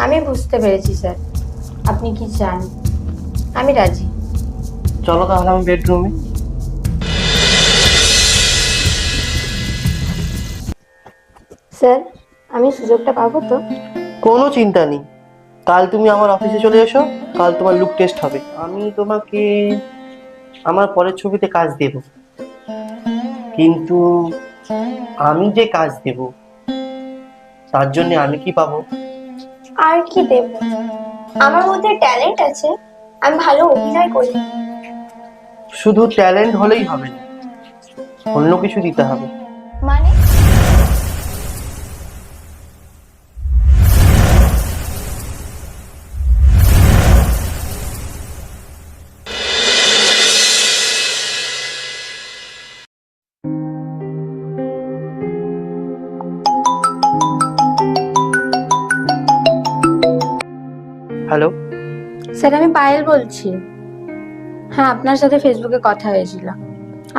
আমি বুঝতে পেরেছি স্যার, আপনি কি চান। আমি রাজি। চলো তাহলে আমি বেডরুমে। স্যার, আমি সুযোগটা পাবো তো? কোনো চিন্তা নেই, কাল তুমি আমার অফিসে চলে এসো। কাল তোমার লুক টেস্ট হবে, আমি তোমাকে আমার পরের ছবিতে কাজ দেব। কিন্তু আমি যে কাজ দেব তার জন্য আমি কি পাবো? আর কি দেব? আমার মধ্যে ট্যালেন্ট আছে, আমি ভালো অভিনয় করি। শুধু ট্যালেন্ট হলেই হবে না, অন্য কিছু দিতে হবে। মানে? হ্যালো। স্যার, আমি পায়েল বলছি। হ্যাঁ, আপনার সাথে ফেসবুকে কথা হয়েছিল,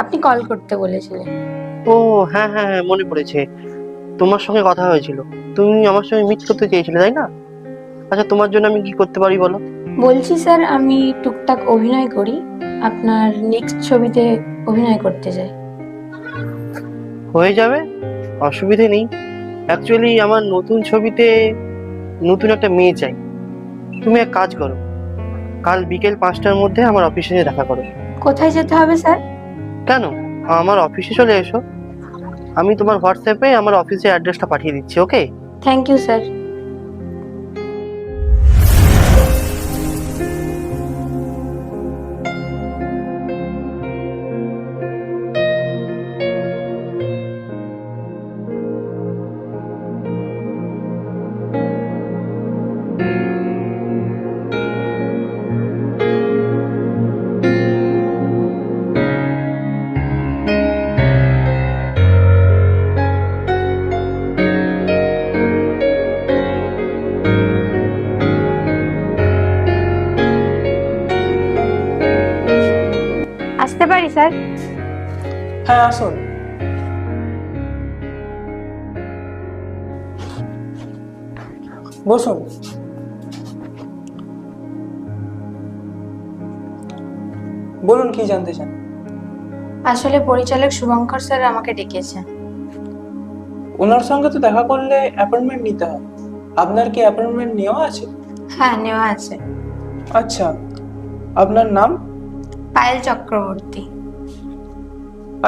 আপনি কল করতে বলেছিলেন। ও হ্যাঁ হ্যাঁ হ্যাঁ, মনে পড়েছে। তোমার সঙ্গে কথা হয়েছিল, তুমি আমার সঙ্গে মিট করতে চেয়েছিলে তাই না? আচ্ছা, তোমার জন্য আমি কি করতে পারি বলো? বলছি স্যার, আমি টুকটাক অভিনয় করি, আপনার নেক্সট ছবিতে অভিনয় করতে চাই। হয়ে যাবে, অসুবিধে নেই। অ্যাকচুয়ালি আমার নতুন ছবিতে নতুন একটা মেয়ে চাই। তুমি এক কাজ করো, কাল বিকেল 5টার মধ্যে আমার অফিসে এসে দেখা করো। কোথায় যেতে হবে স্যার? কেন, আমার অফিসে চলে এসো। আমি তোমার হোয়াটসঅ্যাপে আমার অফিসের অ্যাড্রেসটা পাঠিয়ে দিচ্ছি, ওকে? Thank you sir. আসতে পারি স্যার? হ্যাঁ, আসুন। বসুন। বলুন, কি জানতে চান? আসলে পরিচালক শুভঙ্কর স্যার আমাকে ডেকেছেন। ওনার সঙ্গে তো দেখা করলে অ্যাপয়েন্টমেন্ট নিতে হয়। আপনার কি অ্যাপয়েন্টমেন্ট নেওয়া আছে? হ্যাঁ, নেওয়া আছে। আচ্ছা, আপনার নাম? পায়েল চক্রবর্তী।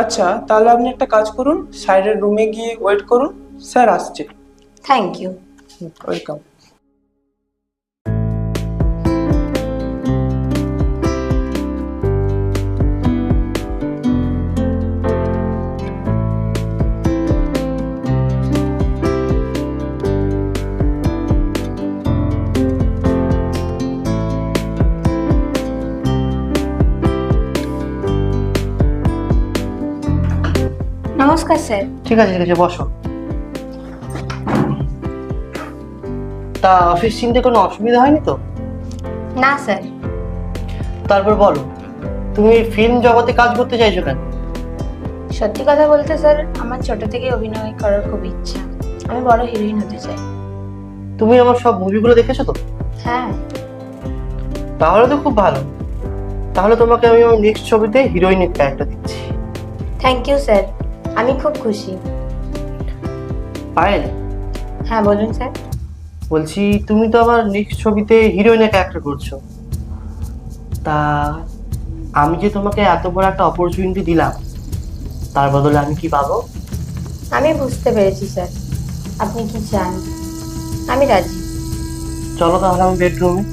আচ্ছা, তাহলে আপনি একটা কাজ করুন, সাইডের রুমে গিয়ে ওয়েট করুন, স্যার আসছে। Thank you. ওয়েলকাম। নমস্কার স্যার। ঠিক আছে ঠিক আছে, বসো। তা অফিস চিনতে কোনো অসুবিধা হয়নি তো? না স্যার। তারপর বলো, তুমি ফিল্ম জগতে কাজ করতে চাইছো কেন? সত্যি কথা বলতে স্যার, আমার ছোট থেকে অভিনয় করার খুব ইচ্ছা। আমি বড় হিরোইন হতে চাই। তুমি আমার সব মুভিগুলো দেখেছো তো? হ্যাঁ। তাহলে তো খুব ভালো। তাহলে তোমাকে আমি আমার নেক্সট ছবিতে হিরোইনের ক্যারেক্টার দিচ্ছি। থ্যাংক ইউ স্যার, আমি খুব খুশি। পায়েল, হ্যাঁ বলুন স্যার। বলছি তুমি তো আমার নেক্সট ছবিতে হিরোইনের ক্যারেক্টার করছো, তা আমি যে তোমাকে এত বড় একটা অপরচুনিটি দিলাম, তার বদলে আমি কি পাবো? আমি বুঝতে পেরেছি স্যার, আপনি কি চান। আমি রাজি। চলো তাহলে আমি বেডরুমে।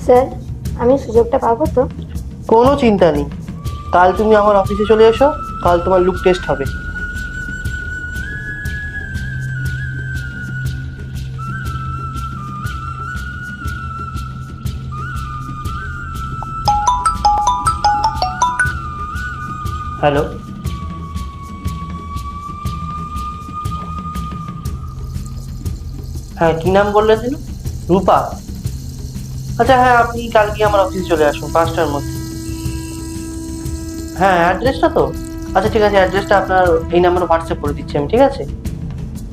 স্যার, আমি সুযোগটা পাবো তো? কোনো চিন্তা নেই, কাল তুমি আমার অফিসে চলে এসো। কাল তোমার লুক টেস্ট হবে। হ্যালো। হ্যাঁ, কি নাম বললেন যেন? রূপা। আচ্ছা হ্যাঁ, আপনি কালকে আমার অফিসে চলে আসুন 5টার মধ্যে। হ্যাঁ, অ্যাড্রেসটা তো আচ্ছা ঠিক আছে, অ্যাড্রেসটা আপনার এই নাম্বারে হোয়াটসঅ্যাপ করে দিচ্ছি আমি, ঠিক আছে?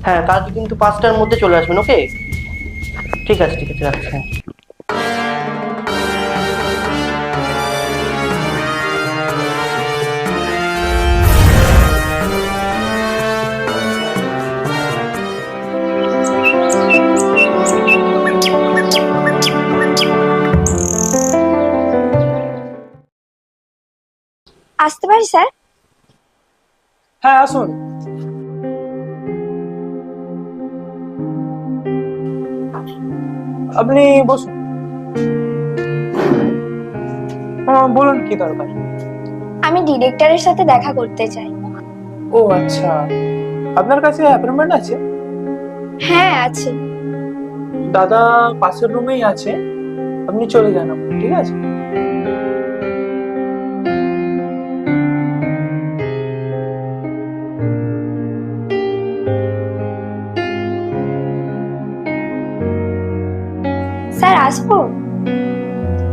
হ্যাঁ, কালকে কিন্তু 5টার মধ্যে চলে আসবেন, ওকে? ঠিক আছে রাখছি, হ্যাঁ। আসতে পারি স্যার? হ্যাঁ আসুন। আপনি বসুন। বলুন কি দরকার? আমি ডিরেক্টরের সাথে দেখা করতে চাই। ও আচ্ছা, আপনার কাছে অ্যাপয়েন্টমেন্ট আছে? হ্যাঁ আছে। দাদা পাশের রুমেই আছে, আপনি চলে যান, ঠিক আছে? স্যার আসবো?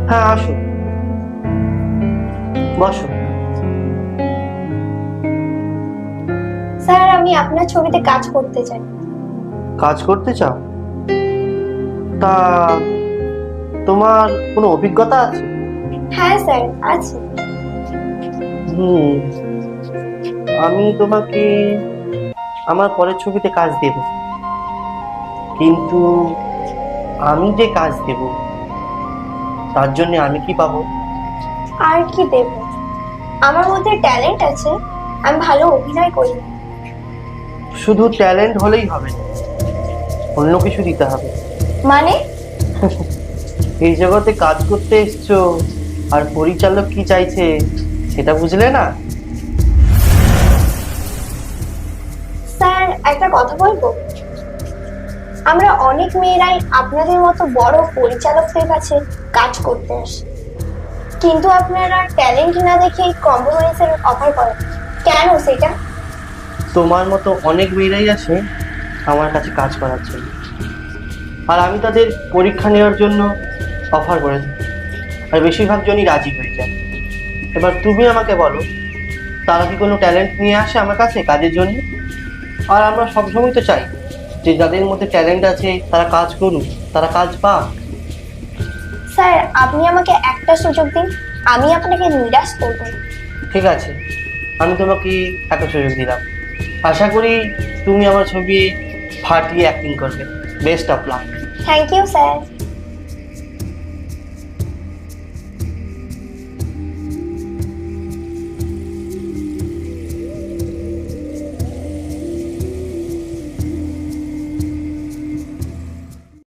হ্যাঁ আসুন, বসো। স্যার আমি আপনার ছবিতে কাজ করতে চাই। কাজ করতে চাও? তা তোমার কোনো অভিজ্ঞতা আছে? হ্যাঁ স্যার আছে। হুম, আমি তোমাকে আমার পরের ছবিতে কাজ দেব, কিন্তু আমি যে কাজ দেব তার জন্য আমি কি পাবো? আর কি দেব? আমার মধ্যে ট্যালেন্ট আছে, আমি ভালো অভিনয় করি। শুধু ট্যালেন্ট হলেই হবে না, অন্য কিছু দিতে হবে। মানে? এই জগতে কাজ করতে এসছো, আর পরিচালক কি চাইছে সেটা বুঝলে না? স্যার একটা কথা বলবো? আমরা অনেক মেয়েরাই আপনাদের মতো বড় পরিচালকদের কাছে কাজ করতে আসি, কিন্তু আপনারা ট্যালেন্ট না দেখে কম্প্রোমাইজের অফার করেন কেন সেটা? তোমার মতো অনেক মেয়েরাই আসে আমার কাছে কাজ করার জন্য, আর আমি তাদের পরীক্ষা নেওয়ার জন্য অফার করে দিই, আর বেশিরভাগ জনই রাজি হয়ে যায়। এবার তুমি আমাকে বলো, তারা কি কোনো ট্যালেন্ট নিয়ে আসে আমার কাছে কাজের জন্য? আর আমরা সবসময় তো চাই যে যাদের মধ্যে ট্যালেন্ট আছে তারা কাজ করুক, তারা কাজ পাক। স্যার আপনি আমাকে একটা সুযোগ দিন, আমি আপনাকে নিরাশ করব না। ঠিক আছে, আমি তোমাকে একটা সুযোগ দিলাম, আশা করি তুমি আমার ছবি ফাটিয়ে অ্যাক্টিং করবে। Best of luck. Thank you sir.